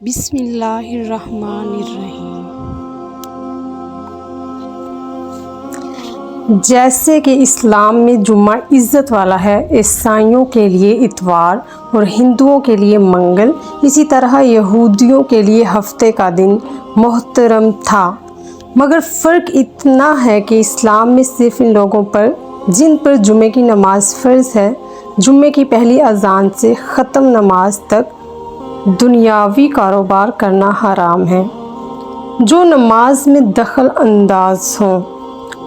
بسم اللہ الرحمن الرحیم۔ جیسے کہ اسلام میں جمعہ عزت والا ہے، عیسائیوں کے لیے اتوار اور ہندوؤں کے لیے منگل، اسی طرح یہودیوں کے لیے ہفتے کا دن محترم تھا۔ مگر فرق اتنا ہے کہ اسلام میں صرف ان لوگوں پر جن پر جمعے کی نماز فرض ہے، جمعے کی پہلی اذان سے ختم نماز تک دنیاوی کاروبار کرنا حرام ہے۔ جو نماز میں دخل انداز ہوں،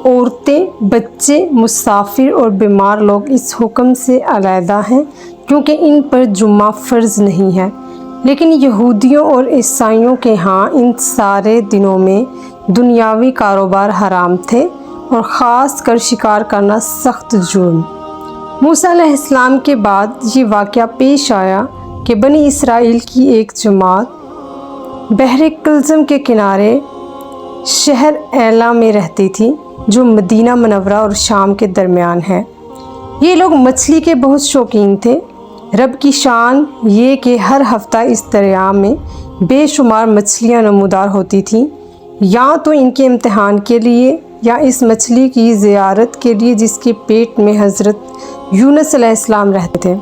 عورتیں، بچے، مسافر اور بیمار لوگ اس حکم سے علیحدہ ہیں کیونکہ ان پر جمعہ فرض نہیں ہے۔ لیکن یہودیوں اور عیسائیوں کے ہاں ان سارے دنوں میں دنیاوی کاروبار حرام تھے اور خاص کر شکار کرنا سخت جرم۔ موسیٰ علیہ السلام کے بعد یہ واقعہ پیش آیا کہ بنی اسرائیل کی ایک جماعت بحر کلزم کے کنارے شہر ایلا میں رہتی تھی، جو مدینہ منورہ اور شام کے درمیان ہے۔ یہ لوگ مچھلی کے بہت شوقین تھے۔ رب کی شان یہ کہ ہر ہفتہ اس دریا میں بے شمار مچھلیاں نمودار ہوتی تھیں، یا تو ان کے امتحان کے لیے یا اس مچھلی کی زیارت کے لیے جس کے پیٹ میں حضرت یونس علیہ السلام رہتے تھے۔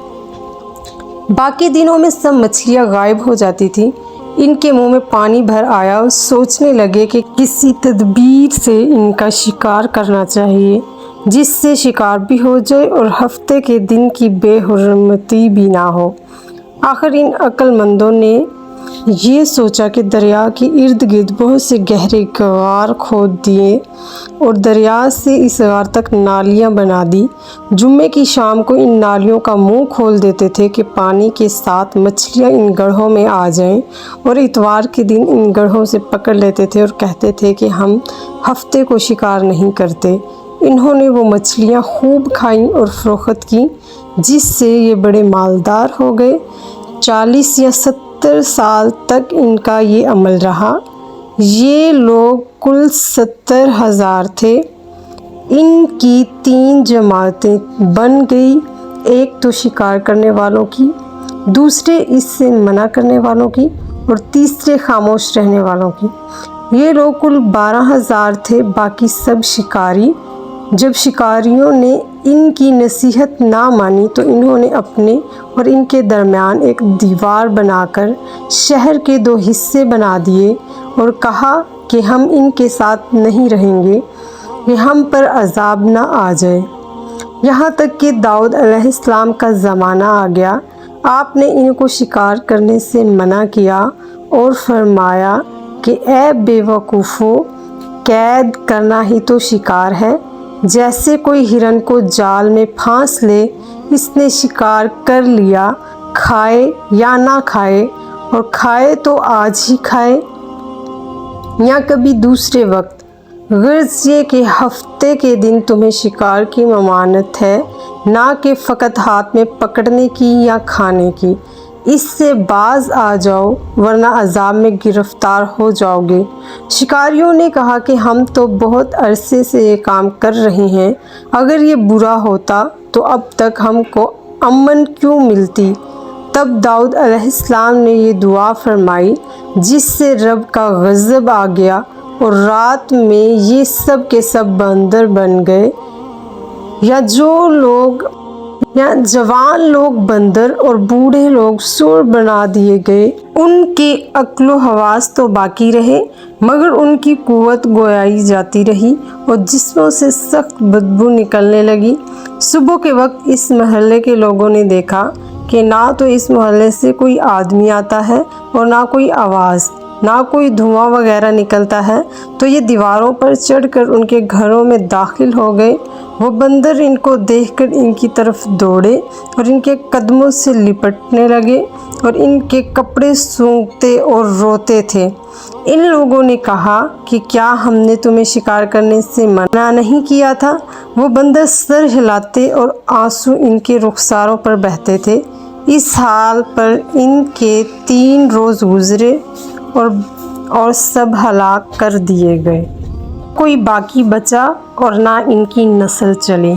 باقی دنوں میں سب مچھلیاں غائب ہو جاتی تھیں۔ ان کے منہ میں پانی بھر آیا اور سوچنے لگے کہ کسی تدبیر سے ان کا شکار کرنا چاہیے جس سے شکار بھی ہو جائے اور ہفتے کے دن کی بے حرمتی بھی نہ ہو۔ آخر ان عقل مندوں نے یہ سوچا کہ دریا کے ارد گرد بہت سے گہرے غار کھود دیے اور دریا سے اس غار تک نالیاں بنا دی۔ جمعے کی شام کو ان نالیوں کا منہ کھول دیتے تھے کہ پانی کے ساتھ مچھلیاں ان گڑھوں میں آ جائیں، اور اتوار کے دن ان گڑھوں سے پکڑ لیتے تھے اور کہتے تھے کہ ہم ہفتے کو شکار نہیں کرتے۔ انہوں نے وہ مچھلیاں خوب کھائیں اور فروخت کی، جس سے یہ بڑے مالدار ہو گئے۔ 40 یا 70 سال تک ان کا یہ عمل رہا۔ یہ لوگ کل 70,000 تھے۔ ان کی 3 جماعتیں بن گئی، ایک تو شکار کرنے والوں کی، دوسرے اس سے منع کرنے والوں کی، اور تیسرے خاموش رہنے والوں کی۔ یہ لوگ کل 12,000 تھے، باقی سب شکاری۔ جب شکاریوں نے ان کی نصیحت نہ مانی تو انہوں نے اپنے اور ان کے درمیان ایک دیوار بنا کر شہر کے 2 حصے بنا دیے اور کہا کہ ہم ان کے ساتھ نہیں رہیں گے کہ ہم پر عذاب نہ آ جائے۔ یہاں تک کہ داؤد علیہ السلام کا زمانہ آ گیا۔ آپ نے ان کو شکار کرنے سے منع کیا اور فرمایا کہ اے بے وقوفو، قید کرنا ہی تو شکار ہے۔ جیسے کوئی ہرن کو جال میں پھانس لے، اس نے شکار کر لیا، کھائے یا نہ کھائے، اور کھائے تو آج ہی کھائے یا کبھی دوسرے وقت۔ غرض یہ کہ ہفتے کے دن تمہیں شکار کی ممانعت ہے، نہ کہ فقط ہاتھ میں پکڑنے کی یا کھانے کی۔ اس سے باز آ جاؤ ورنہ عذاب میں گرفتار ہو جاؤ گے۔ شکاریوں نے کہا کہ ہم تو بہت عرصے سے یہ کام کر رہے ہیں، اگر یہ برا ہوتا تو اب تک ہم کو امن کیوں ملتی۔ تب داؤد علیہ السلام نے یہ دعا فرمائی جس سے رب کا غضب آ گیا، اور رات میں یہ سب کے سب بندر بن گئے، یا جوان لوگ بندر اور بوڑھے لوگ سور بنا دیے گئے۔ ان کے عقل و حواس تو باقی رہے، مگر ان کی قوت گویائی جاتی رہی اور جسموں سے سخت بدبو نکلنے لگی۔ صبح کے وقت اس محلے کے لوگوں نے دیکھا کہ نہ تو اس محلے سے کوئی آدمی آتا ہے اور نہ کوئی آواز، نہ کوئی دھواں وغیرہ نکلتا ہے، تو یہ دیواروں پر چڑھ کر ان کے گھروں میں داخل ہو گئے۔ وہ بندر ان کو دیکھ کر ان کی طرف دوڑے اور ان کے قدموں سے لپٹنے لگے اور ان کے کپڑے سونگھتے اور روتے تھے۔ ان لوگوں نے کہا کہ کیا ہم نے تمہیں شکار کرنے سے منع نہیں کیا تھا؟ وہ بندر سر ہلاتے اور آنسو ان کے رخساروں پر بہتے تھے۔ اس حال پر ان کے 3 روز گزرے اور سب ہلاک کر دیے گئے۔ کوئی باقی بچا اور نہ ان کی نسل چلی۔